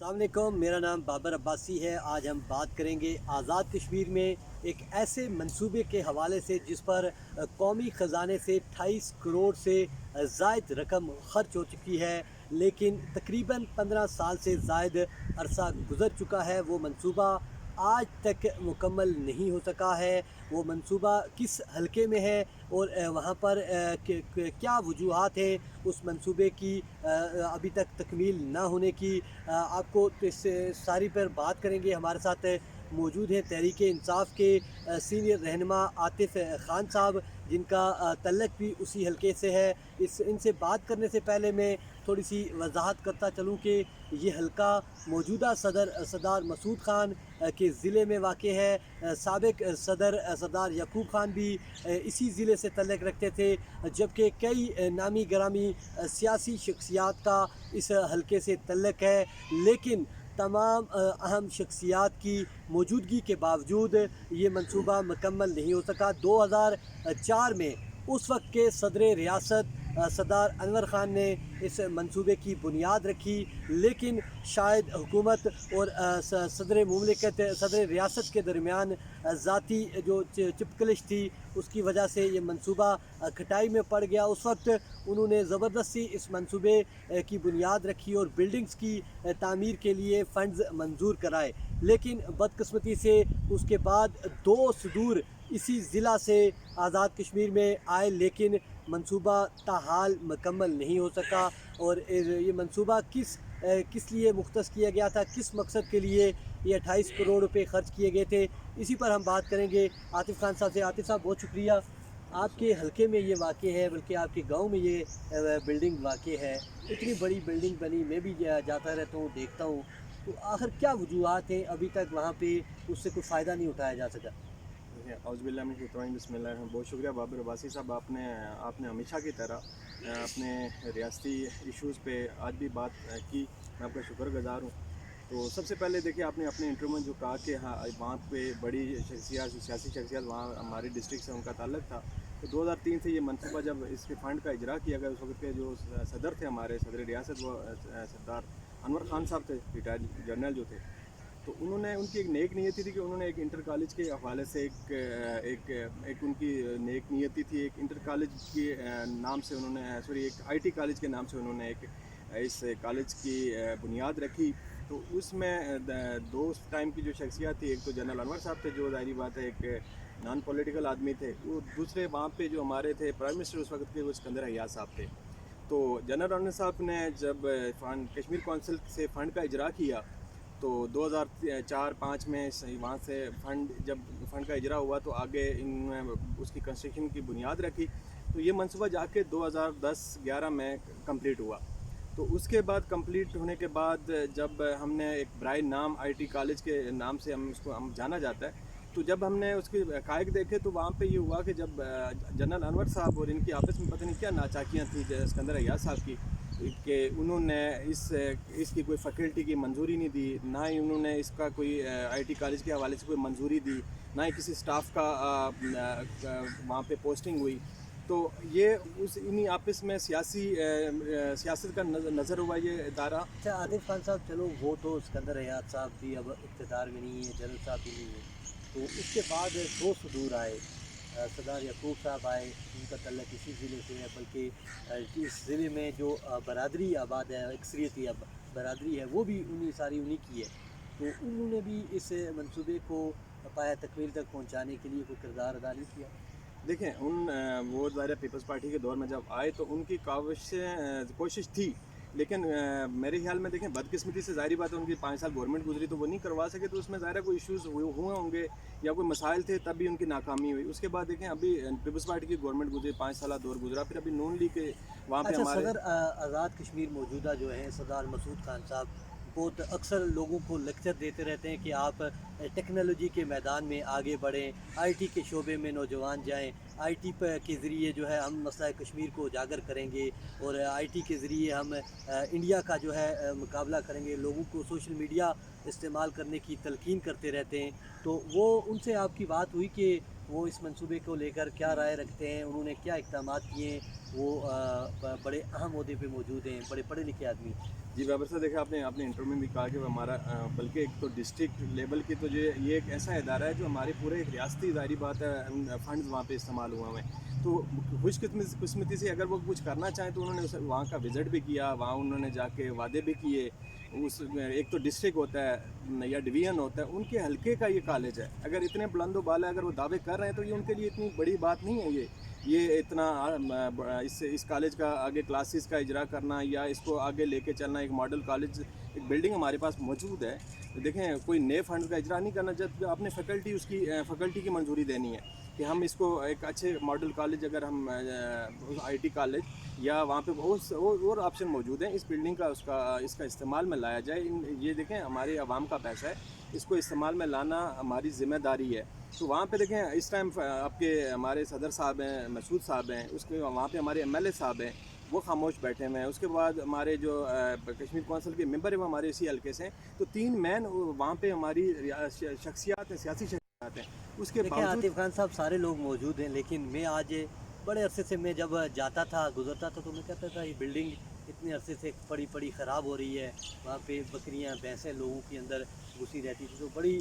السلام علیکم، میرا نام بابر عباسی ہے۔ آج ہم بات کریں گے آزاد کشمیر میں ایک ایسے منصوبے کے حوالے سے جس پر قومی خزانے سے 28 کروڑ سے زائد رقم خرچ ہو چکی ہے، لیکن تقریباً 15 سال سے زائد عرصہ گزر چکا ہے۔ وہ منصوبہ آج تک مکمل نہیں ہو سکا ہے۔ وہ منصوبہ کس حلقے میں ہے اور وہاں پر کیا وجوہات ہیں اس منصوبے کی ابھی تک تکمیل نہ ہونے کی، آپ کو اس ساری پر بات کریں گے۔ ہمارے ساتھ موجود ہیں تحریک انصاف کے سینئر رہنما عاطف خان صاحب، جن کا تعلق بھی اسی حلقے سے ہے۔ ان سے بات کرنے سے پہلے میں تھوڑی سی وضاحت کرتا چلوں کہ یہ حلقہ موجودہ سردار مسعود خان کے ضلع میں واقع ہے۔ سابق سردار یعقوب خان بھی اسی ضلع سے تعلق رکھتے تھے، جبکہ کئی نامی گرامی سیاسی شخصیات کا اس حلقے سے تعلق ہے، لیکن تمام اہم شخصیات کی موجودگی کے باوجود یہ منصوبہ مکمل نہیں ہو سکا۔ 2004 میں اس وقت کے صدر ریاست سردار انور خان نے اس منصوبے کی بنیاد رکھی، لیکن شاید حکومت اور صدر مملکت صدر ریاست کے درمیان ذاتی جو چپکلش تھی، اس کی وجہ سے یہ منصوبہ کھٹائی میں پڑ گیا۔ اس وقت انہوں نے زبردستی اس منصوبے کی بنیاد رکھی اور بلڈنگز کی تعمیر کے لیے فنڈز منظور کرائے، لیکن بدقسمتی سے اس کے بعد 2 صدور اسی ضلع سے آزاد کشمیر میں آئے، لیکن منصوبہ تاحال مکمل نہیں ہو سکا۔ اور یہ منصوبہ کس لیے مختص کیا گیا تھا، کس مقصد کے لیے یہ 28 کروڑ روپے خرچ کیے گئے تھے، اسی پر ہم بات کریں گے عاطف خان صاحب سے۔ عاطف صاحب، بہت شکریہ۔ آپ کے حلقے میں یہ واقع ہے، بلکہ آپ کے گاؤں میں یہ بلڈنگ واقع ہے، اتنی بڑی بلڈنگ بنی، میں بھی جاتا رہتا ہوں، دیکھتا ہوں، تو آخر کیا وجوہات ہیں ابھی تک وہاں پہ اس سے کوئی فائدہ نہیں اٹھایا جا سکا؟ اعوذ باللہ من الشیطان بسم اللہ الرحمن الرحیم۔ بہت شکریہ بابر عباسی صاحب، آپ نے ہمیشہ کی طرح اپنے ریاستی ایشوز پہ آج بھی بات کی، میں آپ کا شکر گزار ہوں۔ تو سب سے پہلے دیکھیں، آپ نے اپنے انٹرویو میں جو کہا کہ ہاں وہاں پہ بڑی سیاسی شخصیت وہاں ہماری ڈسٹرکٹ سے ان کا تعلق تھا، تو 2003 سے یہ منصوبہ جب اس کے فنڈ کا اجرا کیا گیا، اس وقت کے جو صدر تھے ہمارے صدر ریاست، وہ سردار انور خان صاحب تھے، ریٹائرڈ جنرل جو تھے، تو انہوں نے ان کی ایک نیک نیتی تھی کہ انہوں نے ایک انٹر کالج کے حوالے سے ایک ان کی نیک نیتی تھی، ایک انٹر کالج کے نام سے انہوں نے ایک آئی ٹی کالج کے نام سے انہوں نے ایک اس کالج کی بنیاد رکھی۔ تو اس میں 2 اس ٹائم کی جو شخصیات تھی، ایک تو جنرل انور صاحب تھے، جو ظاہری بات ہے ایک نان پولیٹیکل آدمی تھے، وہ دوسرے وہاں پہ جو ہمارے تھے پرائم منسٹر اس وقت کے، وہ اسکندر حیات صاحب تھے۔ تو جنرل انور صاحب نے جب کشمیر کونسل سے فنڈ کا اجرا کیا، تو 2004-05 میں وہاں سے جب فنڈ کا اجرا ہوا، تو آگے انہوں نے اس کی کنسٹرکشن کی بنیاد رکھی، تو یہ منصوبہ جا کے 2010-11 میں کمپلیٹ ہوا۔ تو اس کے بعد کمپلیٹ ہونے کے بعد جب ہم نے ایک برائے نام آئی ٹی کالج کے نام سے ہم جانا جاتا ہے، تو جب ہم نے اس کے حقائق دیکھے، تو وہاں پہ یہ ہوا کہ جب جنرل انور صاحب اور ان کی آپس میں پتہ نہیں کیا ناچاکیاں تھیں اسکندر حیات صاحب کی، کہ انہوں نے اس کی کوئی فیکلٹی کی منظوری نہیں دی، نہ ہی انہوں نے اس کا کوئی آئی ٹی کالج کے حوالے سے کوئی منظوری دی، نہ ہی کسی سٹاف کا وہاں پہ پوسٹنگ ہوئی۔ تو یہ انہی آپس میں سیاست کا نظر ہوا یہ ادارہ۔ اچھا عاطف خان صاحب، چلو وہ تو اسکندر حیات صاحب بھی اب اقتدار میں نہیں ہے، جنرل صاحب بھی نہیں ہے، تو اس کے بعد 2 صدور آئے، سردار یعقوب صاحب آئے، ان کا تعلق اسی ضلع سے ہے، بلکہ اس ضلع میں جو برادری آباد ہے، اکثریتی برادری ہے، وہ بھی انہی کی ہے، تو انہوں نے بھی اس منصوبے کو پایہ تکمیل تک پہنچانے کے لیے کوئی کردار ادا نہیں کیا۔ دیکھیں، وہ ظاہر پیپلز پارٹی کے دور میں جب آئے تو ان کی کوشش تھی، لیکن میرے خیال میں دیکھیں بدقسمتی سے ظاہری بات ہے ان کی 5 سال گورنمنٹ گزری تو وہ نہیں کروا سکے، تو اس میں ظاہر کوئی ایشوز ہوئے ہوں گے یا کوئی مسائل تھے، تب بھی ان کی ناکامی ہوئی۔ اس کے بعد دیکھیں ابھی پیپلز پارٹی کی گورنمنٹ گزری، 5 سالہ دور گزرا، پھر ابھی نون لیگ کے وہاں پہ اچھا، ہمارے صدر آزاد کشمیر موجودہ جو ہیں سردار مسعود خان صاحب، بہت اکثر لوگوں کو لیکچر دیتے رہتے ہیں کہ آپ ٹیکنالوجی کے میدان میں آگے بڑھیں، آئی ٹی کے شعبے میں نوجوان جائیں، آئی ٹی کے ذریعے جو ہے ہم مسئلہ کشمیر کو اجاگر کریں گے، اور آئی ٹی کے ذریعے ہم انڈیا کا جو ہے مقابلہ کریں گے، لوگوں کو سوشل میڈیا استعمال کرنے کی تلقین کرتے رہتے ہیں۔ تو وہ ان سے آپ کی بات ہوئی کہ وہ اس منصوبے کو لے کر کیا رائے رکھتے ہیں، انہوں نے کیا اقدامات کیے ہیں؟ वो बड़े अहम ओहदे पे मौजूद हैं, बड़े पढ़े लिखे आदमी। जी बाबर साहब, देखिए आपने आपने इंटरव्यू में भी कहा कि वो हमारा बल्कि एक तो डिस्ट्रिक्ट लेवल की तो ये एक ऐसा इदारा है जो हमारे पूरे एक रियासती ज़ाहिर बात है फंड्स वहाँ पे इस्तेमाल हुआ हुए हैं। तो खुशकिस्मती से अगर वो कुछ करना चाहें तो उन्होंने वहाँ का विज़िट भी किया, वहाँ उन्होंने जाके वादे भी किए। उस एक तो डिस्ट्रिक्ट होता है या डिवीज़न होता है, उनके हल्के का ये कॉलेज है। अगर इतने बुलंदो बाला अगर वो दावे कर रहे हैं तो ये उनके लिए इतनी बड़ी बात नहीं है। ये इतना इस कॉलेज का आगे क्लासेस का इजरा करना या इसको आगे लेके चलना, एक मॉडल कॉलेज, एक बिल्डिंग हमारे पास मौजूद है। देखें, कोई नए फंड का इजरा नहीं करना, जब अपने फैकल्टी की मंजूरी देनी है कि हम इसको एक अच्छे मॉडल कॉलेज, अगर हम आईटी कॉलेज या वहाँ पे और ऑप्शन मौजूद हैं, इस बिल्डिंग का इसका इस्तेमाल में लाया जाए। ये देखें, हमारे आवाम का पैसा है, इसको इस्तेमाल में लाना हमारी ज़िम्मेदारी है। तो वहाँ पे देखें, इस टाइम आपके हमारे सदर साहब हैं, मसूद साहब हैं, उसके वहाँ पे हमारे एमएलए साहब हैं, वो खामोश बैठे हुए हैं। उसके बाद हमारे जो कश्मीर कौंसिल के मेंबर हैं वो हमारे इसी हल्के से हैं। तो 3 मैन वहाँ पे हमारी शख्सियात हैं, सियासी शख्सियात हैं। उसके देखिए बावजूद आतिफ खान साहब, सारे लोग मौजूद हैं, लेकिन मैं आज बड़े अरसे से, मैं जब जाता था, गुजरता था, तो मैं कहता था ये बिल्डिंग इतने अरसे से पड़ी पड़ी ख़राब हो रही है। वहाँ पे बकरियाँ भैंसें लोगों के अंदर घुसी रहती थी, तो बड़ी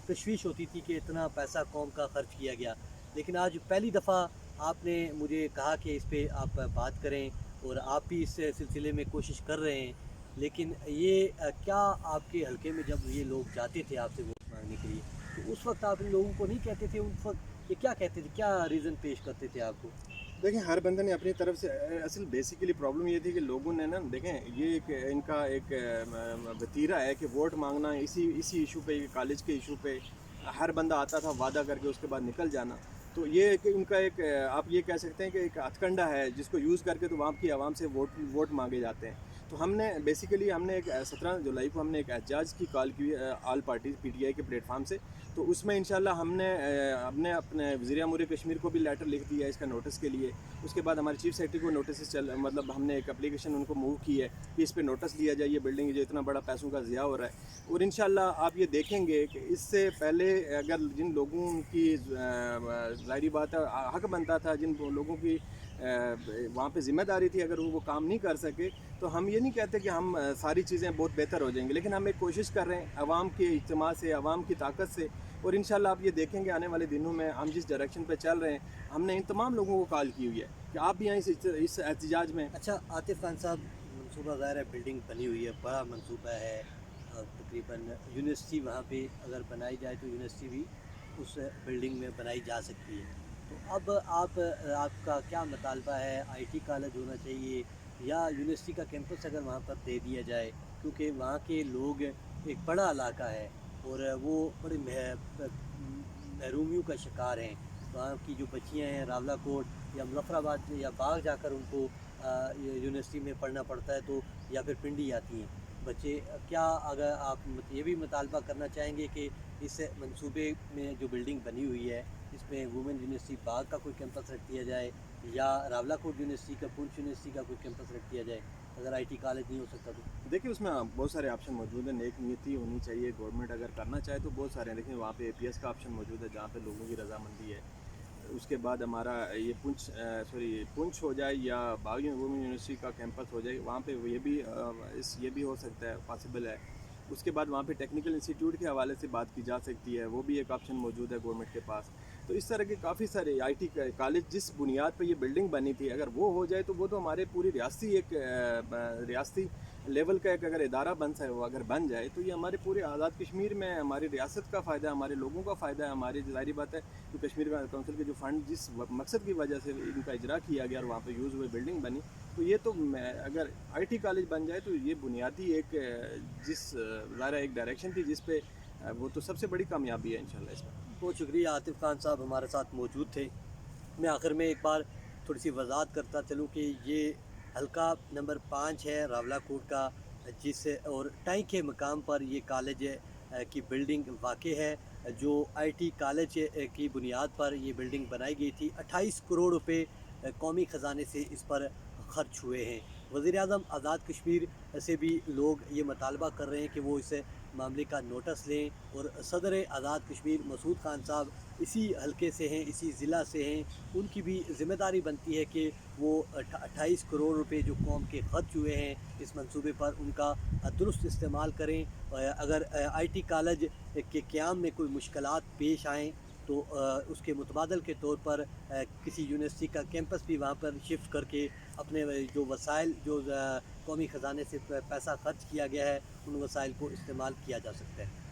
तशवीश होती थी कि इतना पैसा कौम का खर्च किया गया। लेकिन आज पहली दफ़ा आपने मुझे कहा कि इस पे आप बात करें, और आप भी इस सिलसिले में कोशिश कर रहे हैं। लेकिन ये क्या आपके हल्के में जब ये लोग जाते थे आपसे वोट मांगने के लिए, तो उस वक्त आप इन लोगों को नहीं कहते थे, उस वक्त ये क्या कहते थे, क्या रीज़न पेश करते थे आपको? देखें, हर बंदे ने अपनी तरफ से असल बेसिकली प्रॉब्लम ये थी कि लोगों ने ना, देखें, ये एक इनका एक वतीरा है कि वोट मांगना, इसी इशू पे, कॉलेज के इशू पे हर बंदा आता था वादा करके उसके बाद निकल जाना। तो ये एक इनका एक आप ये कह सकते हैं कि एक हथकंडा है जिसको यूज़ करके तो वहाँ की आवाम से वोट मांगे जाते हैं। तो हमने एक 17 जुलाई को हमने एक एहतजाज की कॉल की ऑल पार्टी पीटीआई के प्लेटफार्म से। तो उसमें इंशाल्लाह हमने अपने वज़ीर अमूर कश्मीर को भी लेटर लिख दिया इसका नोटिस के लिए। उसके बाद हमारे चीफ सेक्रेटरी को नोटिस मतलब हमने एक एप्लीकेशन उनको मूव की है कि इस पर नोटिस लिया जाए, ये बिल्डिंग जो इतना बड़ा पैसों का ज़िया हो रहा है। और इंशाल्लाह आप ये देखेंगे कि इससे पहले अगर जिन लोगों की ज़ाहिरी बात है हक बनता था, जिन लोगों की वहाँ पे ज़िम्मेदारी थी, अगर वो काम नहीं कर सके, तो हम ये नहीं कहते कि हम सारी चीज़ें बहुत बेहतर हो जाएंगी, लेकिन हम एक कोशिश कर रहे हैं आवाम के इज्तिमा से, आवाम की ताकत से। और इंशाल्लाह आप ये देखेंगे आने वाले दिनों में हम जिस डायरेक्शन पे चल रहे हैं, हमने इन तमाम लोगों को कॉल की हुई है कि आप भी यहाँ इस एहतजाज में। अच्छा आतिफ खान साहब, मनसूबा ज़ाहिर है बिल्डिंग बनी हुई है, बड़ा मनसूबा है। तकरीबन यूनिवर्सिटी वहाँ पे अगर बनाई जाए तो यूनिवर्सिटी भी उस बिल्डिंग में बनाई जा सकती है। तो अब आपका क्या मुतालबा है? आईटी कॉलेज होना चाहिए या यूनिवर्सिटी का कैंपस अगर वहाँ पर दे दिया जाए? क्योंकि वहाँ के लोग, एक बड़ा इलाका है और वो बड़ी महरूमियों का शिकार हैं। वहाँ की जो बच्चियाँ हैं, रावला कोट या मुजफ्फराबाद या बाग जाकर उनको यूनिवर्सिटी में पढ़ना पड़ता है, तो या फिर पिंडी आती हैं बच्चे। क्या अगर आप ये भी मुतालबा करना चाहेंगे कि इस मंसूबे में जो बिल्डिंग बनी हुई है, इसमें वुमेन यूनिवर्सिटी बाग का कोई कैंपस रख दिया जाए या रावला कोट यूनिवर्सिटी का, पुंछ यूनिवर्सिटी का कोई कैंपस रख दिया जाए, अगर आईटी कॉलेज नहीं हो सकता तो? देखिए, उसमें बहुत सारे ऑप्शन मौजूद हैं। नेक नीयति होनी चाहिए, गवर्नमेंट अगर करना चाहे तो बहुत सारे हैं। देखिए, वहाँ पे एपीएस का ऑप्शन मौजूद है जहाँ पे लोगों की रजामंदी है। उसके बाद हमारा ये पुंछ हो जाए या बाग वुमेन यूनिवर्सिटी का कैंपस हो जाए, वहाँ पे ये भी हो सकता है, पॉसिबल है। उसके बाद वहाँ पे टेक्निकल इंस्टीट्यूट के हवाले से बात की जा सकती है, वो भी एक ऑप्शन मौजूद है गवर्नमेंट के पास। तो इस तरह के काफ़ी सारे आईटी कॉलेज जिस बुनियाद पे ये बिल्डिंग बनी थी, अगर वो हो जाए तो वो तो हमारे पूरी रियासती लेवल का एक अगर इदारा वो अगर बन जाए तो ये हमारे पूरे आज़ाद कश्मीर में हमारी रियासत का फ़ायदा है, हमारे लोगों का फ़ायदा है। हमारी ज़ाहिर बात है कि कश्मीर काउंसिल के जो फ़ंड जिस मकसद की वजह से इनका इजरा किया गया और वहाँ पर यूज़ हुए बिल्डिंग बनी, तो ये तो अगर आईटी कॉलेज बन जाए तो ये बुनियादी एक ज़ाहिर एक डायरेक्शन थी जिस पे वो तो सबसे बड़ी कामयाबी है इंशाल्लाह इसमें। बहुत शुक्रिया, आतिफ खान साहब हमारे साथ मौजूद थे। मैं आखिर में एक बार थोड़ी सी वजाहत करता चलूँ कि ये हल्का नंबर 5 है रावलाकोट का, जिस और टाई के मकाम पर ये कॉलेज की बिल्डिंग वाक़ है, जो आईटी कॉलेज की बुनियाद पर ये बिल्डिंग बनाई गई थी। 28 करोड़ रुपए कौमी ख़जाने से इस पर ख़र्च हुए हैं। वज़ीर-ए-आज़म आज़ाद कश्मीर से भी लोग ये मुतालबा कर रहे हैं कि वो इस मामले का नोटिस लें। और सदर आज़ाद कश्मीर मसूद खान साहब इसी हलके से हैं, इसी ज़िला से हैं, उनकी भी ज़िम्मेदारी बनती है कि वो 28 करोड़ रुपए जो कौम के खर्च हुए हैं इस मंसूबे पर, उनका दुरुस्त इस्तेमाल करें। अगर IT कॉलेज के क़याम में कोई मुश्किलात पेश आएँ तो उसके मुतबादल के तौर पर किसी यूनिवर्सिटी का कैंपस भी वहाँ पर शिफ्ट करके अपने जो वसाइल जो कौमी ख़जाने से पैसा खर्च किया गया है उन वसाइल को इस्तेमाल किया जा सकता है।